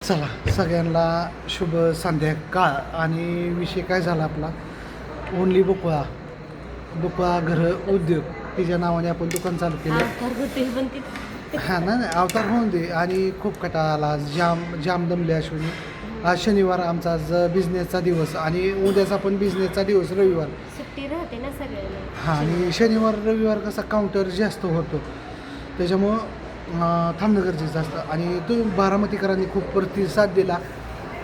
चला सगळ्यांना शुभ संध्याकाळ. आणि विषय काय झाला आपला, ओनली बकुळा घरं उद्योग तिच्या नावाने आपण दुकान चालू केलं. हां नाही अवतार होऊन दे. आणि खूप कंटाळा आला, जाम दमले अश्विनी. आज शनिवार आमचा आज बिझनेसचा दिवस आणि उद्याचा पण बिझनेसचा दिवस रविवार सुट्टी राहते ना सगळ्यांना. हां आणि शनिवार रविवार कसा काउंटर जास्त होतो त्याच्यामुळं थांबणं गरजेचं असतं. आणि तो बारामतीकरांनी खूप प्रतिसाद दिला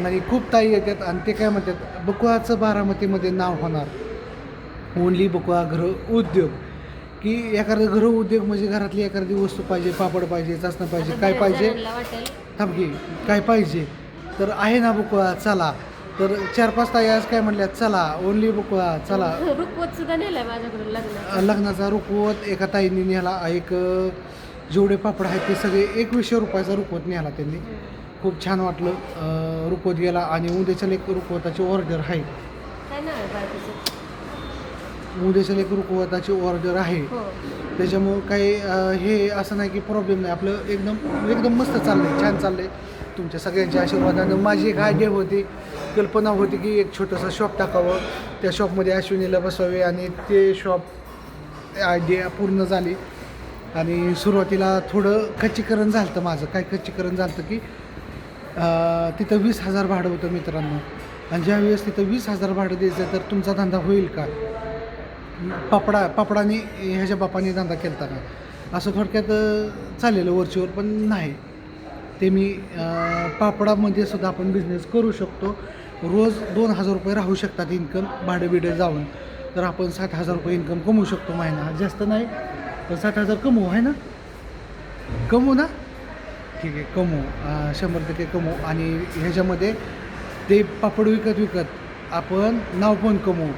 आणि खूप ताई येतात आणि ते काय म्हणतात, बकुळाचं बारामतीमध्ये नाव होणार ओनली बकुळा गृह उद्योग. की एखादं गृह उद्योग म्हणजे घरातली एखादी वस्तू पाहिजे, पापड पाहिजे, चाचणं पाहिजे, काय पाहिजे वाटेल थांबकी काय पाहिजे तर आहे ना बकुळा चला. तर 4-5 ताई आज काय म्हणल्यात, चला ओनली बकुळा चला. रुकवत सुद्धा नेलाय माझ्याकडून लग्नाचा रुकवत एका ताईंनी नेला. एक जेवढे पापड आहेत ते सगळे 2100 रुपयाचा रुकवत नेला त्यांनी. खूप छान वाटलं. रुकवत गेला आणि उद्याच्या एक रुकवताची ऑर्डर आहे. काय नाव आहे बाळतीचं? उद्याच्या एक रुकवताची ऑर्डर आहे. हो. त्याच्यामुळं काही हे असं नाही की प्रॉब्लेम नाही. आपलं एकदम मस्त चाललं आहे, छान चाललं आहे तुमच्या सगळ्यांच्या आशीर्वादानं. माझी एक आयडिया होती, कल्पना होती की एक छोटंसं शॉप टाकावं, त्या शॉपमध्ये अश्विनीला बसवावे आणि ते शॉप आयडिया पूर्ण झाली. आणि सुरुवातीला थोडं खच्चीकरण झालं होतं माझं. काय खच्चीकरण झालं होतं की तिथं 20,000 भाडं होतं मित्रांनो. आणि ज्यावेळेस तिथं 20,000 भाडं द्यायचं तर तुमचा धंदा होईल का, पापडाने ह्याच्या बापाने धंदा केला का, असं थोडक्यात चाललेलं वरचीवर. पण नाही ते मी पापडामध्ये सुद्धा आपण बिझनेस करू शकतो. रोज 2,000 रुपये राहू शकतात इन्कम भाडं बिडं जाऊन. तर आपण 60,000 रुपये इन्कम कमवू शकतो महिना. जास्त नाही तर 60,000 कमवू आहे ना, कमवू ना, ठीक आहे कमवू, 100% कमवू. आणि ह्याच्यामध्ये ते पापड विकत आपण नाव पण कमवू.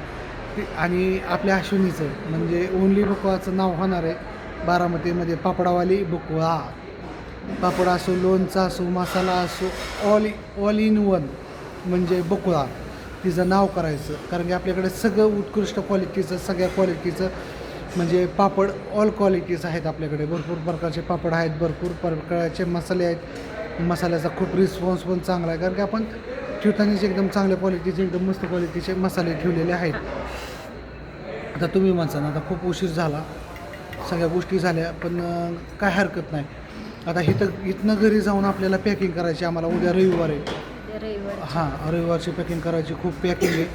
आणि आपल्या अश्विनीचं म्हणजे ओनली बकुळाचं नाव होणार आहे बारामतीमध्ये. पापडावाली बकुळा. पापड असो, लोणचा असो, मसाला असो, ऑल इन वन म्हणजे बकुळा तिचं नाव करायचं. कारण की आपल्याकडे सगळं उत्कृष्ट क्वालिटीचं, सगळ्या क्वालिटीचं म्हणजे पापड ऑल क्वालिटीज आहेत आपल्याकडे. भरपूर प्रकारचे पापड आहेत, भरपूर प्रकारचे मसाले आहेत. मसाल्याचा खूप रिस्पॉन्स पण चांगला आहे कारण की आपण ठेवतानाच एकदम चांगल्या क्वालिटीचे, एकदम मस्त क्वालिटीचे मसाले ठेवलेले आहेत. आता तुम्ही म्हणता ना, आता खूप उशीर झाला, सगळ्या गोष्टी झाल्या, पण काय हरकत नाही. आता इथनं घरी जाऊन आपल्याला पॅकिंग करायची. आम्हाला उद्या रविवार आहे. हां रविवारची पॅकिंग करायची. खूप पॅकिंग आहे,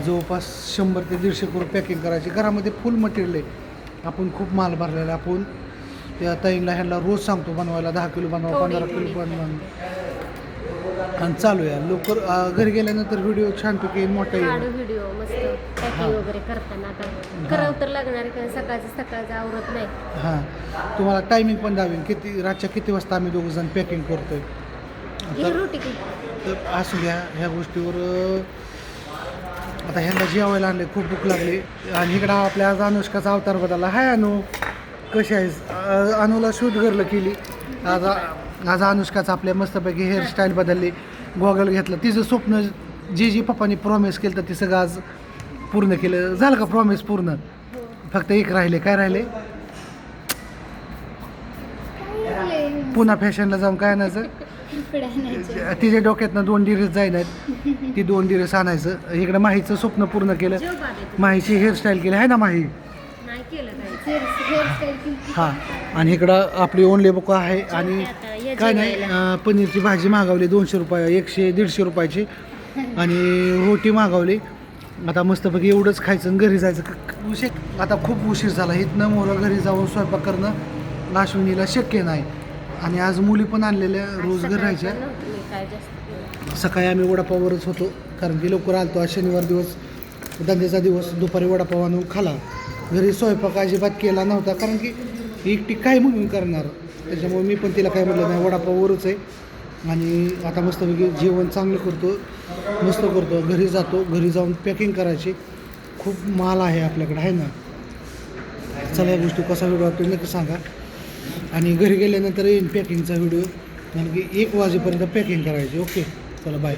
जवळपास 100 ते 150 करून पॅकिंग करायची. घरामध्ये फुल मटेरियल आहे. आपण खूप माल भरलेला. आपण त्या ताईंना ह्यांना रोज सांगतो बनवायला, 10 किलो बनवा, 15 किलो बनवा. आणि चालू आहे लवकर. घरी गेल्यानंतर व्हिडिओ छानपैकी मोठा येईल. व्हिडिओ मस्त पॅकिंग वगैरे करताना आता करावं तर लागणार आहे. सकाळचं आवरत नाही. हां तुम्हाला टायमिंग पण द्यावी, रातच्या किती वाजता आम्ही दोघं जण पॅकिंग करतोय. तर असू द्या ह्या गोष्टीवर. आता ह्यांना जेवायला आणले, खूप भूक लागली. आणि इकडं आपल्या आज अनुष्काचा अवतार बदलला. हाय अनु, कशी आहेस? अनुला शूट करलं केली आज अनुष्काचं. आपल्या मस्तपैकी हेअरस्टाईल बदलली, गॉगल घेतलं. तिचं स्वप्न जे पप्पांनी प्रॉमिस केलं तर ते सगळं आज पूर्ण केलं. झालं का प्रॉमिस पूर्ण? फक्त एक राहिले. काय राहिले? पुन्हा फॅशनला जाऊन काय आणायचं? तिच्या डोक्यातनं 2 ड्रेस जाईनात, ती 2 ड्रेस आणायचं. इकडं माहीचं स्वप्न पूर्ण केलं, माहीची हेअरस्टाईल केली आहे ना माही. हां आणि इकडं आपली ओनली बुक आहे. आणि काय नाही, पनीरची भाजी मागवली 200 रुपये, 100-150 रुपयाची. आणि रोटी मागवली. आता मस्तपैकी एवढंच खायचं आणि घरी जायचं. आता खूप उशीर झाला. इथनं मोरं घरी जाऊन स्वयंपाक करणं अश्विनीला शक्य नाही. आणि आज मुली पण आणलेल्या रोज घर राहायच्या. सकाळी आम्ही वडापाववरच होतो कारण की लवकर आलतो. आज शनिवार दिवस, धंद्याचा दिवस. दुपारी वडापाव आणून खाला. घरी स्वयंपाक अजिबात केला नव्हता कारण की एकटी काय म्हणून करणार. त्याच्यामुळे मी पण तिला काय म्हटलं नाही, वडापाववरच आहे. आणि आता मस्तपैकी जेवण चांगलं करतो, मस्त करतो. घरी जातो, घरी जाऊन पॅकिंग करायची. खूप माल आहे आपल्याकडे आहे ना. चला या गोष्टी कसा व्हिडिओ वाटतो नक्की सांगा. आणि घरी गेल्यानंतर येईन पॅकिंगचा व्हिडिओ. कारण की 1 वाजेपर्यंत पॅकिंग करायची. ओके चला बाय.